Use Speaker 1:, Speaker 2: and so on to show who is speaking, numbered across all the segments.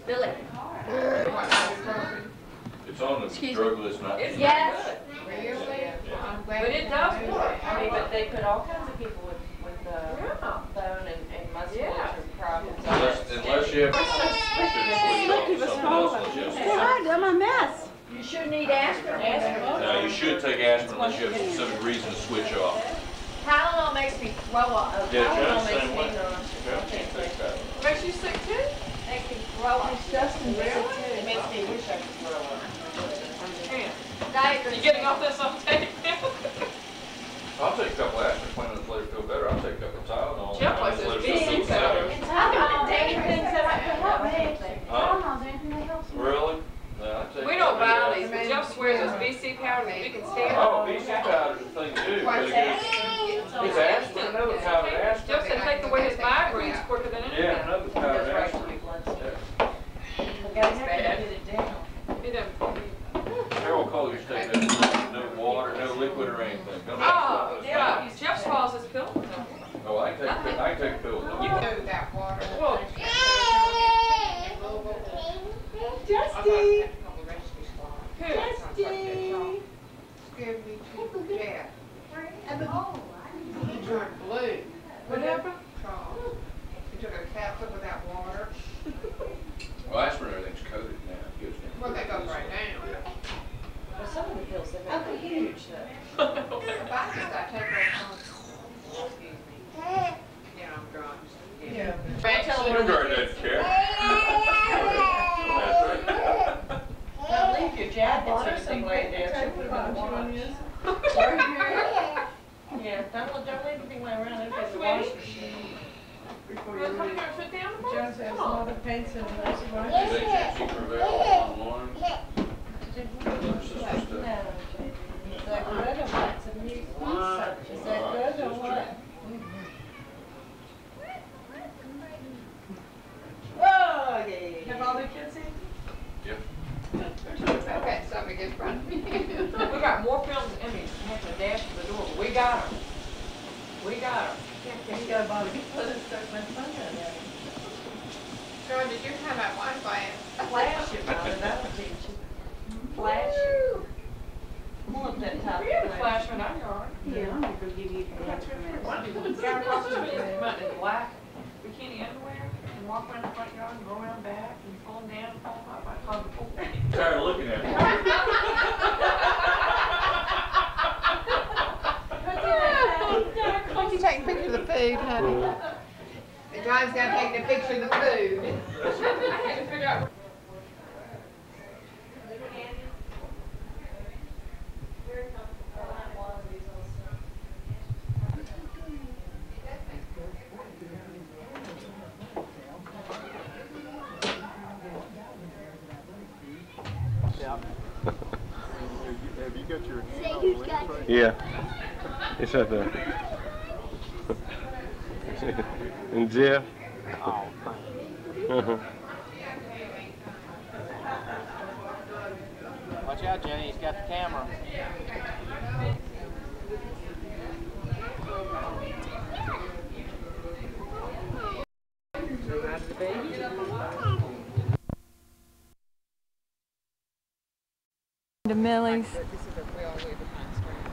Speaker 1: Billy.
Speaker 2: It's on the drug list, not.
Speaker 1: Yes.
Speaker 3: Really?
Speaker 1: But it does work. I mean, but they put all kinds of people with bone and musculature problems.
Speaker 2: Unless you have.
Speaker 4: I'm a mess.
Speaker 1: You shouldn't eat aspirin.
Speaker 2: No, you should take aspirin unless you have a specific reason to switch off.
Speaker 1: Tylenol makes me throw up.
Speaker 2: Yeah,
Speaker 1: Tylenol
Speaker 2: John's
Speaker 1: makes
Speaker 2: same
Speaker 1: me
Speaker 2: way.
Speaker 1: nauseous.
Speaker 2: John can't take that.
Speaker 1: Makes you sick too? Makes me throw up.
Speaker 4: Justin,
Speaker 1: Really? It makes me wish I could throw up.
Speaker 5: You getting off this on tape?
Speaker 2: I'll take a couple aspirin when the later feel better. I'll take a couple Tylenol.
Speaker 5: Jeff likes those BC powders.
Speaker 1: Tylenol, anything that can help me.
Speaker 4: Tylenol's anything that helps me.
Speaker 2: Really? No, I take
Speaker 5: We don't buy these, but Jeff swears those BC powders, we can stand
Speaker 2: Oh, BC powder's the thing too.
Speaker 1: What's that?
Speaker 2: It's aspirin, another powdered aspirin.
Speaker 5: Jeff said take away his migraines quicker than anything.
Speaker 2: Yeah, another powdered aspirin.
Speaker 1: That's bad.
Speaker 5: It doesn't.
Speaker 2: Harold Collier take that, no water, no liquid or anything. Don't
Speaker 5: Oh, yeah, Jeff swallows his pill.
Speaker 2: Oh, I can take a pill.
Speaker 3: You know that water.
Speaker 5: Well,
Speaker 4: Justy.
Speaker 5: who?
Speaker 3: Justy. Scared me to death. He turned blue.
Speaker 5: What happened?
Speaker 3: He took a capsule with that water.
Speaker 2: Well, aspirin, everything's coated now. It goes down.
Speaker 3: Well, that goes right down.
Speaker 1: Well, some of the pills, they're very huge though.
Speaker 3: If I just, I take that on. Excuse me. Yeah, I'm drunk. Yeah.
Speaker 2: Sugar doesn't care.
Speaker 1: Well, leave your jacket or something like that. Yeah, don't leave anything laying around. There's the wash machine.
Speaker 5: You want to come here and sit down?
Speaker 4: Jones has a lot of paints in the rest of
Speaker 2: They can't see prevail online.
Speaker 1: No, is that good or what? It's a new subject. Is that good or what? Oh, yeah.
Speaker 5: Have all the kids in?
Speaker 2: Yep.
Speaker 3: Okay, something in front of me.
Speaker 5: We got more films, I mean, you have to dash to the door, but we got them. We got them.
Speaker 4: You got about to put it stuck my phone in there.
Speaker 3: Joy, did you have that Wi-Fi?
Speaker 1: Flash it, Mother, that'll teach you. Flash it. Pull up that top.
Speaker 5: We had a flash in our yard.
Speaker 4: Yeah, I'm gonna go give you
Speaker 5: We got two different ones. Down across the street, come out in black bikini underwear and walk around the front yard and go around back and pull them down and pull them up. I call them pull.
Speaker 2: Tired of looking at me.
Speaker 3: You taking pictures of the food, honey? And John's down taking a picture of the food.
Speaker 5: I had to figure out.
Speaker 6: Have you got your
Speaker 7: Yeah. It's right there. And Jeff.
Speaker 6: Oh, watch out, Jenny. He's got the camera.
Speaker 8: To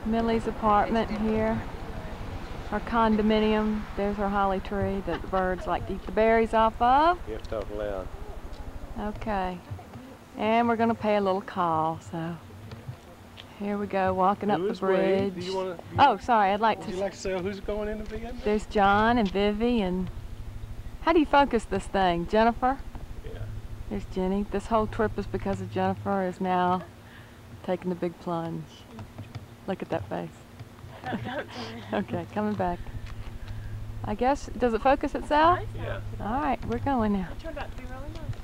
Speaker 8: Millie's apartment here, our condominium. There's our holly tree that the birds like to eat the berries off of.
Speaker 7: You have to talk loud.
Speaker 8: Okay, and we're gonna pay a little call. So here we go, walking up the bridge.
Speaker 7: Do you wanna,
Speaker 8: sorry, I'd like
Speaker 7: would
Speaker 8: to.
Speaker 7: you like to say who's going in the Bingham?
Speaker 8: There's John and Vivi and. How do you focus this thing, Jennifer?
Speaker 7: Yeah.
Speaker 8: There's Jenny. This whole trip is because of Jennifer is now taking the big plunge. Look at that face. Okay, coming back. I guess, does it focus itself?
Speaker 7: Yeah.
Speaker 8: All right, we're going now.
Speaker 5: It turned out to be really nice.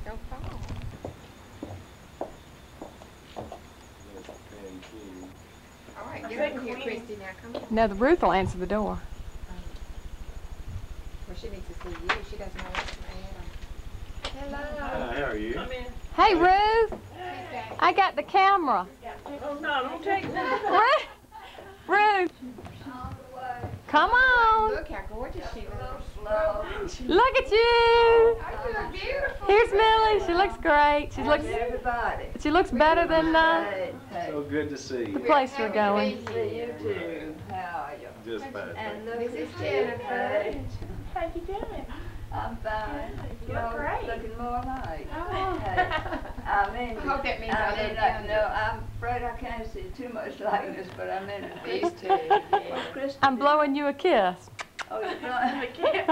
Speaker 3: Don't fall. All right, get over here, Christy. Now come on.
Speaker 8: No, the Ruth will answer the door.
Speaker 3: Well, she needs to see you. She doesn't know what's going on. Hello.
Speaker 7: How are you?
Speaker 8: Hey, Ruth. I got the camera.
Speaker 5: Oh, no, don't take that.
Speaker 8: Ruth. Come on.
Speaker 3: Look how gorgeous she looks.
Speaker 8: Look at you.
Speaker 3: Oh, you look beautiful.
Speaker 8: Here's Millie. She looks great.
Speaker 9: Everybody.
Speaker 8: She looks better than
Speaker 9: Hey,
Speaker 7: So good to see
Speaker 8: the
Speaker 7: you.
Speaker 8: place we're going.
Speaker 9: see you too. How are you?
Speaker 7: Just fine.
Speaker 9: And look
Speaker 3: This
Speaker 9: at
Speaker 3: is
Speaker 9: Jennifer.
Speaker 3: Jennifer.
Speaker 4: How you doing?
Speaker 9: I'm fine.
Speaker 3: You look great.
Speaker 9: Looking more like.
Speaker 3: Oh.
Speaker 9: Hey, I mean,
Speaker 3: I hope that means I look younger.
Speaker 9: no, I'm afraid I can't see too much likeness, but I mean,
Speaker 3: These two.
Speaker 9: What's Kristen
Speaker 8: I'm
Speaker 9: doing?
Speaker 8: blowing you a kiss.
Speaker 9: Oh, you're blowing a kiss?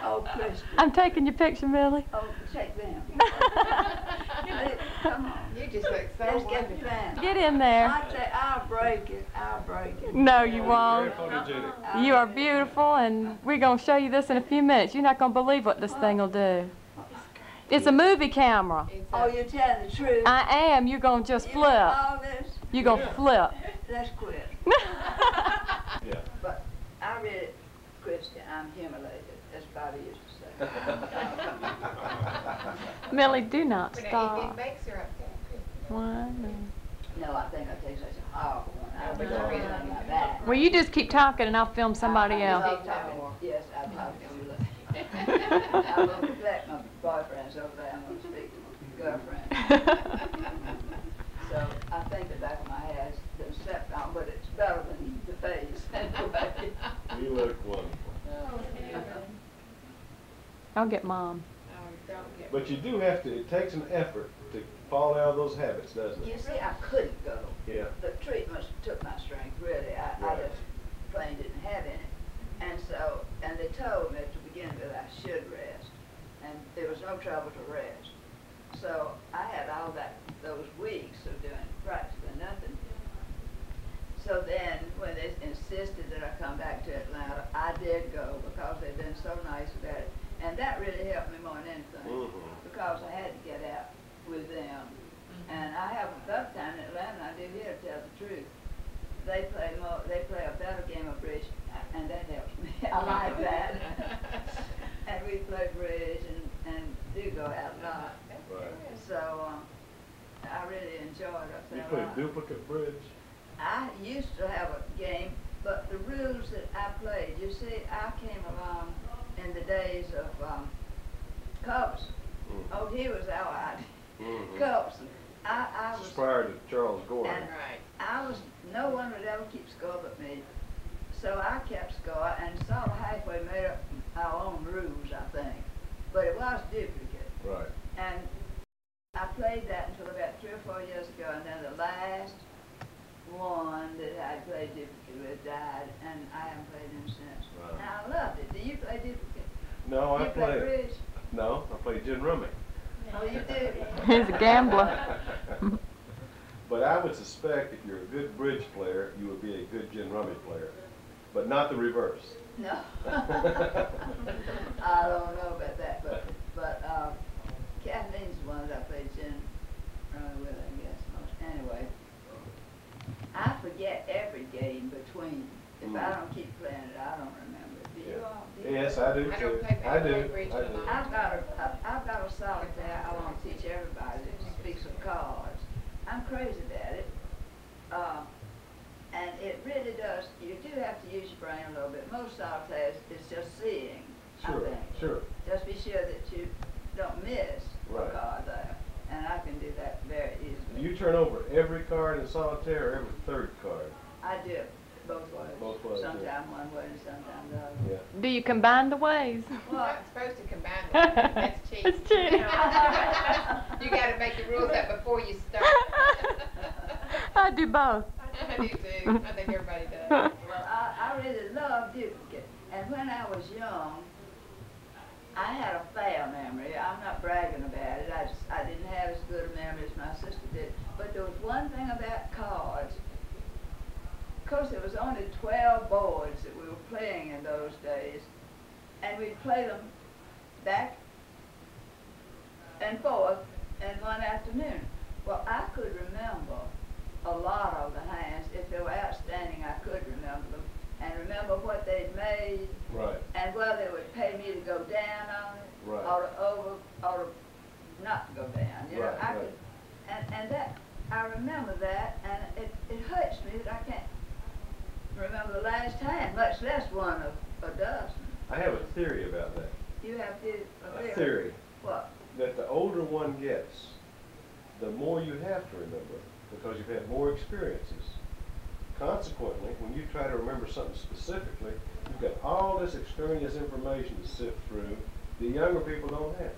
Speaker 9: Oh, Kristen.
Speaker 8: I'm taking your picture, Millie.
Speaker 9: Oh, check them. Hey, come on.
Speaker 3: You just look so
Speaker 9: Let's get the
Speaker 3: wonderful.
Speaker 9: fan.
Speaker 8: Get in there.
Speaker 9: I say, I'll break it. I'll break it.
Speaker 8: No, you won't.
Speaker 7: Very photogenic.
Speaker 8: You are beautiful, and we're going to show you this in a few minutes. You're not going to believe what this thing will do. It's a movie camera.
Speaker 9: Oh, you're telling the truth.
Speaker 8: I am. You're going to just
Speaker 9: You
Speaker 8: flip.
Speaker 9: know all this?
Speaker 8: You're going to flip.
Speaker 9: Let's quit.
Speaker 7: Yeah.
Speaker 9: But I really, Christy, I'm humiliated, as Bobby used to say.
Speaker 8: Millie, do not
Speaker 3: But if it
Speaker 8: stop.
Speaker 3: makes her upset.
Speaker 8: One.
Speaker 9: No, I think I take such a horrible one. I'll be
Speaker 3: But you really
Speaker 9: on my
Speaker 3: don't.
Speaker 9: back.
Speaker 8: Well, you just keep talking, and I'll film somebody
Speaker 9: I
Speaker 8: else.
Speaker 9: love talking. Yes, I love to. I'm going to neglect my boyfriends over there. I'm going to speak to my girlfriend. So I think the back of my head has been stepped on, but it's better than the face anyway.
Speaker 7: You look wonderful.
Speaker 3: Oh, yeah.
Speaker 8: I'll get Mom.
Speaker 3: Oh, don't get.
Speaker 7: But you do have to, it takes an effort to fall out of those habits, doesn't
Speaker 9: You
Speaker 7: it?
Speaker 9: see, I couldn't go.
Speaker 7: Yeah.
Speaker 9: The treatment took my strength, really. I
Speaker 7: Right.
Speaker 9: just plain didn't have any. And so, and they told me to begin with I should rest. And there was no trouble to rest. So I had all those weeks of doing practically nothing. So then, when they insisted that I come back to Atlanta, I did go because they'd been so nice about it. And that really helped me more than anything, because I had to get out with them. And I have a better time in Atlanta than I do here, to tell the truth. They play a better game of bridge, and that helps me. I like that. And we play bridge and do go out a lot.
Speaker 7: Right.
Speaker 9: So I really enjoyed it.
Speaker 7: You play duplicate bridge?
Speaker 9: I used to have a game, but the rules that I played, you see, I came along in the days of Cubs. Oh, he was our Cubs. I was,
Speaker 7: Inspired to Charles Gordon.
Speaker 9: and
Speaker 3: Right.
Speaker 9: no one would ever keep score but me. So I kept score and sort of halfway made up our own rules, I think. But it was duplicate.
Speaker 7: Right.
Speaker 9: And I played that until about 3 or 4 years ago, and then the last one that I played duplicate with died, and I haven't played him since.
Speaker 7: Wow.
Speaker 9: And I loved it. Do you play duplicate?
Speaker 7: No, I
Speaker 9: You play
Speaker 7: play.
Speaker 9: bridge?
Speaker 7: No, I play gin rummy.
Speaker 9: Oh, you do?
Speaker 8: He's a gambler.
Speaker 7: But I would suspect if you're a good bridge player, you would be a good gin rummy player, but not the reverse.
Speaker 9: No. I don't know about that, but Kathleen's the one that I played gin rummy with, I guess, most. Anyway, I forget every game between. If I don't keep playing it, I don't remember it. Do you all? Do you?
Speaker 7: Yes, I do
Speaker 3: I
Speaker 7: too.
Speaker 3: don't play
Speaker 7: I do.
Speaker 3: bridge
Speaker 7: I
Speaker 3: with
Speaker 7: do.
Speaker 3: mine.
Speaker 9: I've got a solitaire I want to teach everybody that speaks of cards. I'm crazy about it. And it really does, you do have to use your brain a little bit. Most solitaires is just seeing,
Speaker 7: Sure,
Speaker 9: I think.
Speaker 7: sure.
Speaker 9: Just be sure that you don't miss
Speaker 7: Right.
Speaker 9: a card there. And I can do that very
Speaker 7: Do
Speaker 9: easily.
Speaker 7: you turn over every card in solitaire or every third card?
Speaker 9: I do it both ways.
Speaker 7: Both ways, yeah.
Speaker 9: Sometimes one way and sometimes the other.
Speaker 7: Yeah.
Speaker 8: Do you combine the ways?
Speaker 3: You're not supposed to combine them. That's cheating.
Speaker 8: It's cheating.
Speaker 3: You gotta make the rules up before you start.
Speaker 8: I do both.
Speaker 3: I do too. I think everybody does.
Speaker 9: Well, I really love duplicate. And when I was young, I had a fair memory. I'm not bragging about it. I didn't have as good a memory as my sister did. But there was one thing about cards. Of course, there was only 12 boards that we were playing in those days. And we'd play them back and forth in one afternoon. Well, I could remember a lot of the hands. If they were outstanding, I could remember them. And remember what they'd made.
Speaker 7: Right.
Speaker 9: And whether they would pay me to go down on it,
Speaker 7: Right.
Speaker 9: or to over, or to not go down. You know,
Speaker 7: Right,
Speaker 9: I
Speaker 7: right.
Speaker 9: could, and that, I remember that, and it hurts me that I can't remember the last time, much less one of a dozen.
Speaker 7: I have a theory about that.
Speaker 9: You have
Speaker 7: A theory
Speaker 9: What?
Speaker 7: that the older one gets, the more you have to remember because you've had more experiences. Consequently, when you try to remember something specifically, you've got all this extraneous information to sift through the younger people don't have.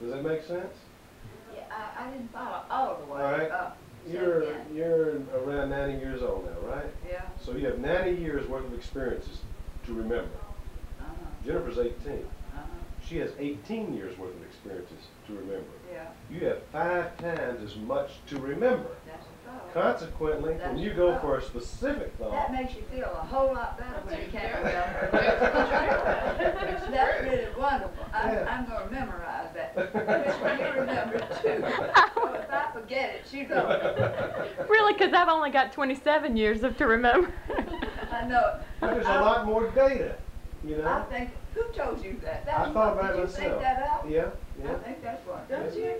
Speaker 7: Does that make sense?
Speaker 9: Yeah, I didn't follow all the way
Speaker 7: All right.
Speaker 9: up. Say
Speaker 7: You're
Speaker 9: again.
Speaker 7: around 90 years old now, right?
Speaker 9: Yeah.
Speaker 7: So you have 90 years worth of experiences to remember.
Speaker 9: Uh-huh.
Speaker 7: Jennifer's 18.
Speaker 9: Uh-huh.
Speaker 7: She has 18 years worth of experiences to remember.
Speaker 9: Yeah.
Speaker 7: You have 5 times as much to remember.
Speaker 9: That's a thought.
Speaker 7: Consequently, when
Speaker 9: That's
Speaker 7: you
Speaker 9: a
Speaker 7: go
Speaker 9: thought.
Speaker 7: for a specific
Speaker 9: That
Speaker 7: thought,
Speaker 9: makes you feel a whole lot better when you can't remember.
Speaker 5: That's true.
Speaker 9: That's really wonderful.
Speaker 7: Yeah.
Speaker 9: I'm going to memorize that. Which you remember it too. So if I forget it, you don't.
Speaker 8: Really, because I've only got 27 years of to remember.
Speaker 9: I know it.
Speaker 7: but there's a lot more data, you
Speaker 9: I
Speaker 7: know?
Speaker 9: think, who told you that?
Speaker 7: I thought about it
Speaker 9: Did you
Speaker 7: myself.
Speaker 9: think that out?
Speaker 7: Yeah,
Speaker 9: I
Speaker 7: yeah.
Speaker 9: think that's what, don't you?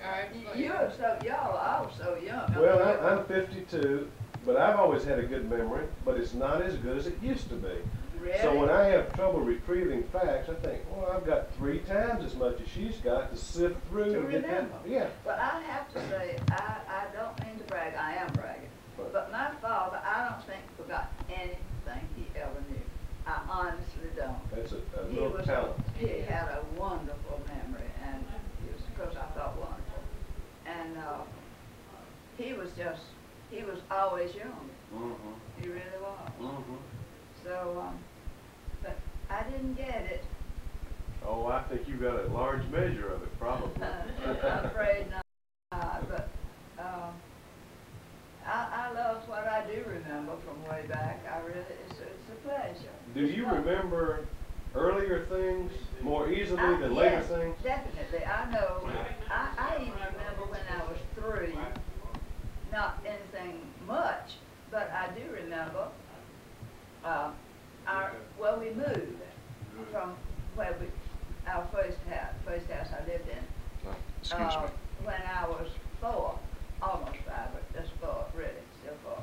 Speaker 3: Alright.
Speaker 9: You're so, y'all are all so young.
Speaker 7: Well, I'm 52, but I've always had a good memory, but it's not as good as it used to be.
Speaker 9: Really?
Speaker 7: So when I have trouble retrieving facts, I think, well, I've got 3 times as much as she's got to sift through
Speaker 9: To
Speaker 7: and get that.
Speaker 9: remember.
Speaker 7: Yeah.
Speaker 9: But I have to say, I don't mean to brag, I am bragging.
Speaker 7: Right.
Speaker 9: But my father, I don't think forgot anything he ever knew. I honestly don't.
Speaker 7: That's a
Speaker 9: He
Speaker 7: real
Speaker 9: was,
Speaker 7: talent.
Speaker 9: he had a wonderful memory, and he was, of course, I thought wonderful. And he was always young.
Speaker 7: Mm-hmm.
Speaker 9: He really was.
Speaker 7: Mm-hmm.
Speaker 9: So, but I didn't get it.
Speaker 7: Oh, I think you got a large measure of it, probably.
Speaker 9: I'm afraid not. But I love what I do remember from way back. I really, it's a pleasure.
Speaker 7: Do you remember earlier things more easily than later
Speaker 9: Yes,
Speaker 7: things?
Speaker 9: definitely. I know. I even remember when I was 3, not anything much, but I do remember we moved from where our first house I lived in. When I was 4, almost 5, but just 4, really, still 4.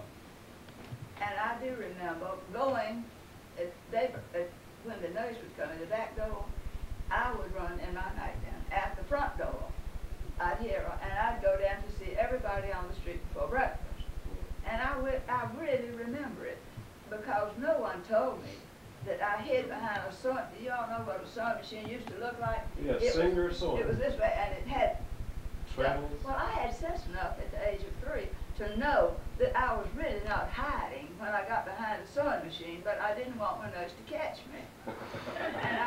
Speaker 9: And I do remember going, when the nurse would come in the back door, I would run in my nightgown at the front door. I'd hear her, and I'd go down to see everybody on the street before breakfast. And I really remember it, because no one told me that I hid behind a sewing. You all know what a sewing machine used to look like?
Speaker 7: Yeah, Singer sewing.
Speaker 9: It was this way, and it had
Speaker 7: Travels.
Speaker 9: well, I had sense enough at the age of 3 to know that I was really not hiding when I got behind the sewing machine, but I didn't want my nurse to catch me. And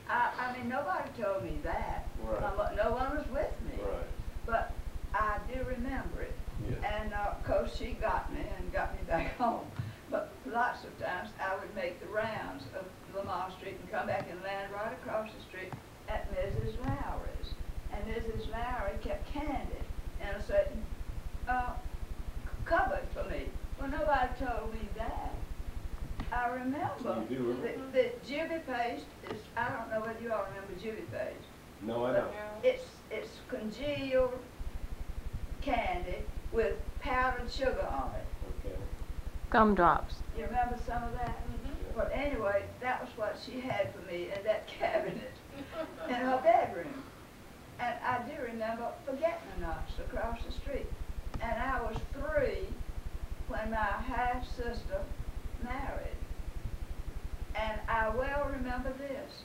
Speaker 9: I mean, nobody told me that.
Speaker 7: Right.
Speaker 9: No one was with me.
Speaker 7: Right.
Speaker 9: But I do remember it.
Speaker 7: Yes.
Speaker 9: And of course she got me and got me back home. But lots of times I would make the rounds of Lamar Street and come back and land right across the street at Mrs. Lowry's. And Mrs. Lowry kept candy in a certain cupboard for me. Well, nobody told me that. I remember
Speaker 7: You do remember?
Speaker 9: the Juby paste is, I don't know whether you all remember Juby paste.
Speaker 7: No, I don't.
Speaker 9: It's congealed candy with powdered sugar on it.
Speaker 7: Okay.
Speaker 8: Gumdrops.
Speaker 9: You remember some of that? Well, anyway, that was what she had for me in that cabinet in her bedroom. And I do remember forget-me-nots across the street. And I was 3 when my half-sister married. And I well remember this.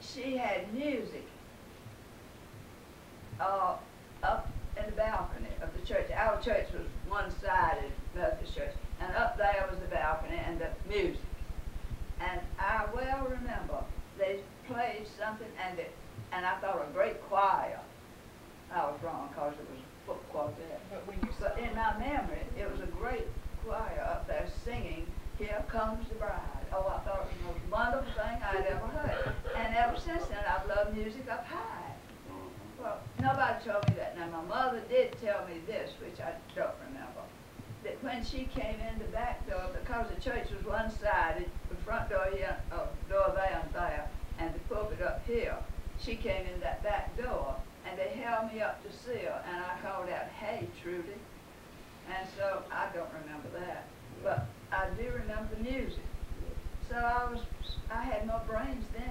Speaker 9: She had music up in the balcony of the church. Our church was one-sided Methodist church. And up there was the balcony and the music. And I well remember they played something, and I thought a great choir. I was wrong, because it was a foot quartet. But in my memory, it was a great choir up there singing, "Here Comes the Bride." Oh, I thought it was the most wonderful thing I'd ever heard. And ever since then, I've loved music up high. Well, nobody told me that. Now, my mother did tell me this, which I don't remember, that when she came in the back door, because the church was one-sided, the front door here, door there and there, and the pulpit up here, she came in that back door, and they held me up to see her, and I called out, "Hey, Trudy." And so I don't remember that, but I do remember the music. So I had no brains then.